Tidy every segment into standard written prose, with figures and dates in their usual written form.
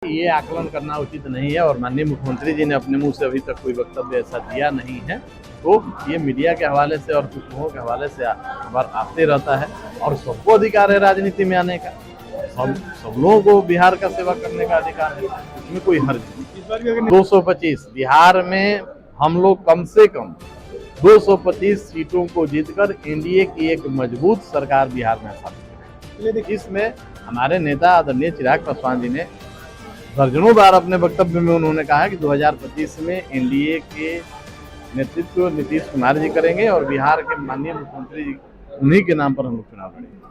ये आकलन करना उचित नहीं है और माननीय मुख्यमंत्री जी ने अपने मुंह से अभी तक कोई वक्तव्य ऐसा दिया नहीं है। तो ये मीडिया के हवाले से और कुछ लोगों के हवाले से खबर आते रहता है और सबको अधिकार है राजनीति में आने का। सब लोगों को बिहार का सेवा करने का अधिकार है, इसमें कोई हर्ज नहीं। 225 बिहार में हम लोग कम से कम 225 सीटों को जीतकर एनडीए की एक मजबूत सरकार बिहार में स्थापित करेंगे। इसमें हमारे नेता आदरणीय चिराग पासवान जी ने दर्जनों बार अपने वक्तव्य में उन्होंने कहा है कि 2025 में एनडीए के नेतृत्व नीतीश कुमार जी करेंगे और बिहार के माननीय मुख्यमंत्री जी उन्हीं के नाम पर हम लोग चुनाव लड़ेंगे।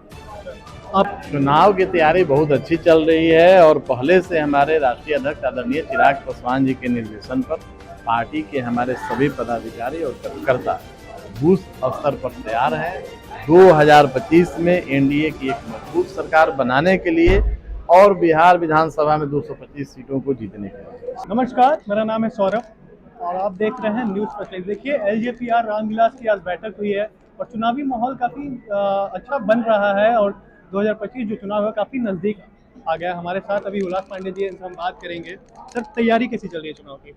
अब चुनाव की तैयारी बहुत अच्छी चल रही है और पहले से हमारे राष्ट्रीय अध्यक्ष आदरणीय चिराग पासवान जी के निर्देशन पर पार्टी के हमारे सभी पदाधिकारी और कार्यकर्ता बूथ स्तर पर तैयार है 2025 में एनडीए की एक मजबूत सरकार बनाने के लिए और बिहार विधानसभा में 225 सीटों को जीतने के लिए। नमस्कार, मेरा नाम है सौरभ और आप देख रहे हैं न्यूज़ स्पेशलिस्ट। देखिए, एलजेपीआर रामविलास की आज बैठक हुई है और चुनावी माहौल काफ़ी अच्छा बन रहा है और 2025 जो चुनाव है काफ़ी नज़दीक आ गया। हमारे साथ अभी उल्लास पांडे जी, इनसे हम बात करेंगे। सर, तैयारी कैसी चल रही है चुनाव की?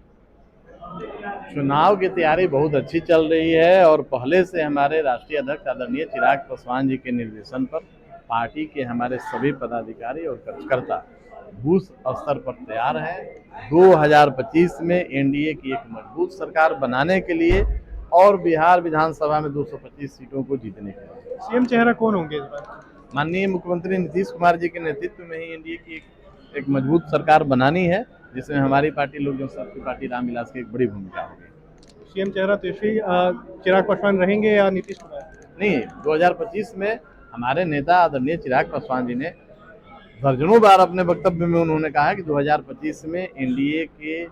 चुनाव की तैयारी बहुत अच्छी चल रही है और पहले से हमारे राष्ट्रीय अध्यक्ष आदरणीय चिराग पासवान जी के निर्देशन पर पार्टी के हमारे सभी पदाधिकारी और कार्यकर्ता बूथ स्तर पर तैयार है 2025 में एनडीए की एक मजबूत सरकार बनाने के लिए और बिहार विधानसभा में 225 सीटों को जीतने के लिए। सीएम चेहरा कौन होंगे इस बार? माननीय मुख्यमंत्री नीतीश कुमार जी के नेतृत्व में ही एनडीए की एक मजबूत सरकार बनानी है, जिसमें हमारी पार्टी लोक जनशक्ति पार्टी रामविलास की एक बड़ी भूमिका होगी। सीएम चेहरा तो चिराग पासवान रहेंगे या नीतीश कुमार? नहीं, 2025 में हमारे नेता आदरणीय चिराग पासवान जी ने दर्जनों बार अपने वक्तव्य में उन्होंने कहा है कि 2025 में एनडीए के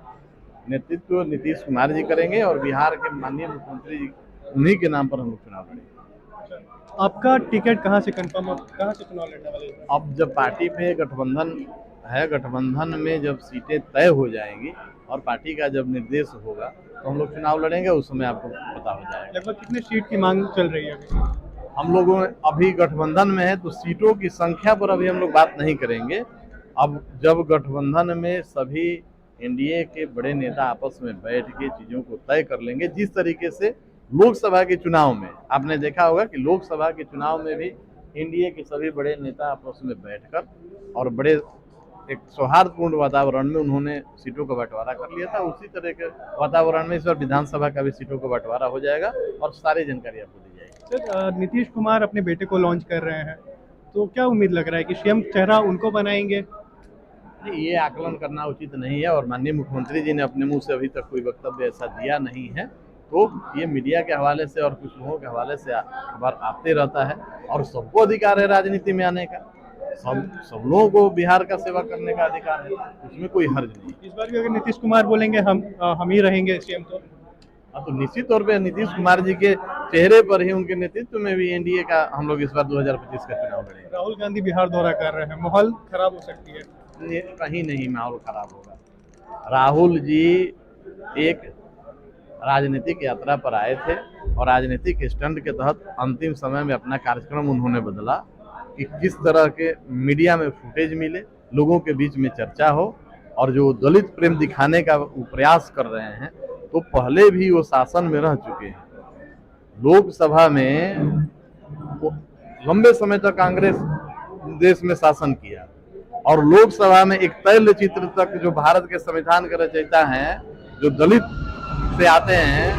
नेतृत्व नीतीश कुमार जी करेंगे और बिहार के माननीय मुख्यमंत्री जी उन्हीं के नाम पर हम लोग चुनाव लड़ेंगे। आपका टिकट कहाँ से कंफर्म, कहाँ से चुनाव लड़ने वाले हैं? अब जब पार्टी में गठबंधन है, गठबंधन में जब सीटें तय हो जाएंगी और पार्टी का जब निर्देश होगा तो हम लोग चुनाव लड़ेंगे, उस समय आपको पता हो जाएगा। लगभग कितने सीट की मांग चल रही है अभी? हम लोगों अभी गठबंधन में है तो सीटों की संख्या पर अभी हम लोग बात नहीं करेंगे। अब जब गठबंधन में सभी एनडीए के बड़े नेता आपस में बैठ के चीज़ों को तय कर लेंगे, जिस तरीके से लोकसभा के चुनाव में आपने देखा होगा कि लोकसभा के चुनाव में भी एनडीए के सभी बड़े नेता आपस में बैठकर और बड़े एक सौहार्दपूर्ण वातावरण में उन्होंने सीटों का बंटवारा कर लिया था। उसी तरह के वातावरण में इस बार विधानसभा का भी सीटों का बंटवारा हो जाएगा और सारी जानकारी आपको दी जाएगी। सर, नीतीश कुमार अपने बेटे को लॉन्च कर रहे हैं, तो क्या उम्मीद लग रहा है कि सीएम चेहरा उनको बनाएंगे? ये आकलन करना उचित नहीं है और माननीय मुख्यमंत्री जी ने अपने मुंह से अभी तक कोई वक्तव्य ऐसा दिया नहीं है। तो ये मीडिया के हवाले से और कुछ लोगों के हवाले से खबर आते रहता है और सबको अधिकार है राजनीति में आने का। सब लोगों को बिहार का सेवा करने का अधिकार है, उसमें कोई हर्ज नहीं। इस बार भी अगर नीतीश कुमार बोलेंगे हम ही रहेंगे सीएम, तो निश्चित तौर पे नीतीश कुमार जी के चेहरे पर ही उनके नेतृत्व में भी एनडीए का हम लोग इस बार 2025 का चुनाव लड़ेंगे। राहुल गांधी बिहार दौरा कर रहे हैं, माहौल खराब हो सकती है? कहीं नहीं माहौल खराब होगा। राहुल जी एक राजनीतिक यात्रा पर आए थे और राजनीतिक स्टंट के तहत अंतिम समय में अपना कार्यक्रम उन्होंने बदला कि किस तरह के मीडिया में फुटेज मिले, लोगों के बीच में चर्चा हो और जो दलित प्रेम दिखाने का प्रयास कर रहे हैं। तो पहले भी वो शासन में रह चुके हैं। लोकसभा में लंबे समय तक कांग्रेस देश में शासन किया और लोकसभा में एक तैल चित्र तक जो भारत के संविधान के रचयिता हैं, जो दलित से आते हैं,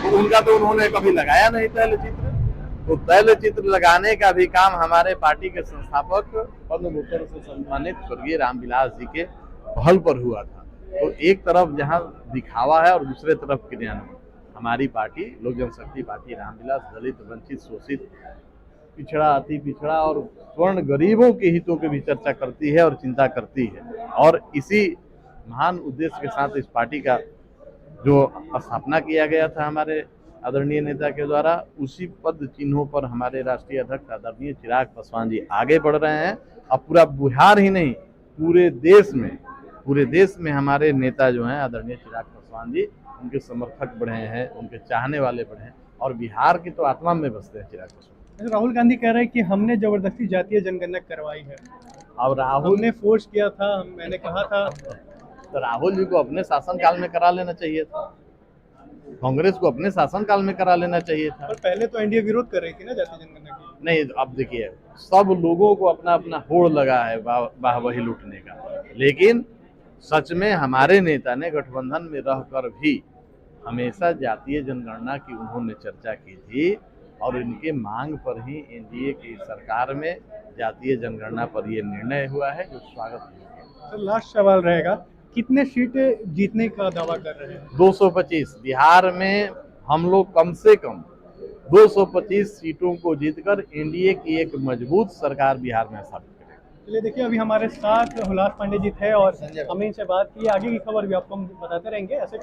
तो उनका तो उन्होंने कभी लगाया नहीं तैल चित्र। तो तैल चित्र लगाने का भी काम हमारे पार्टी के संस्थापक पद्म भूषण से सम्मानित स्वर्गीय रामविलास जी के पहल पर हुआ था। तो एक तरफ जहां दिखावा है और दूसरे तरफ क्रियान्वयन। हमारी पार्टी लोक जनशक्ति पार्टी रामविलास दलित, वंचित, शोषित, पिछड़ा, अति पिछड़ा और स्वर्ण गरीबों के हितों की भी चर्चा करती है और चिंता करती है और इसी महान उद्देश्य के साथ इस पार्टी का जो स्थापना किया गया था हमारे आदरणीय नेता के द्वारा, उसी पद चिन्हों पर हमारे राष्ट्रीय अध्यक्ष आदरणीय चिराग पासवान जी आगे बढ़ रहे हैं। अब पूरा बिहार ही नहीं, पूरे देश में हमारे नेता जो हैं आदरणीय चिराग पासवान जी, उनके समर्थक बढ़े हैं, उनके चाहने वाले बढ़े हैं और बिहार की तो आत्मा में बसते हैं चिराग पासवान। राहुल गांधी कह रहे हैं कि हमने जबरदस्ती जातीय जनगणना करवाई है। अब राहुल हमने फोर्स किया था, मैंने कहा था। तो राहुल जी को अपने शासनकाल में करा लेना चाहिए था, कांग्रेस को अपने शासनकाल में करा लेना चाहिए था। पर पहले तो एनडीए विरोध कर रही थी ना जातीय जनगणना की। नहीं, अब देखिए, सब लोगों को अपना अपना होड़ लगा है वाहवाही लूटने का, लेकिन सच में हमारे नेता ने गठबंधन में रहकर भी हमेशा जातीय जनगणना की उन्होंने चर्चा की थी, और इनके मांग पर ही एनडीए की सरकार में जातीय जनगणना पर ये निर्णय हुआ है, जो स्वागत है। तो लास्ट सवाल रहेगा, कितने सीटें जीतने का दावा कर रहे हैं? 225 बिहार में हम लोग कम से कम 225 सीटों को जीतकर एनडीए की एक मजबूत सरकार बिहार में स्थापित करेंगे। चलिए देखिए, अभी हमारे साथ हुलास पांडे जी थे और हमने इनसे बात की। आगे की खबर भी आपको हम बताते रहेंगे ऐसे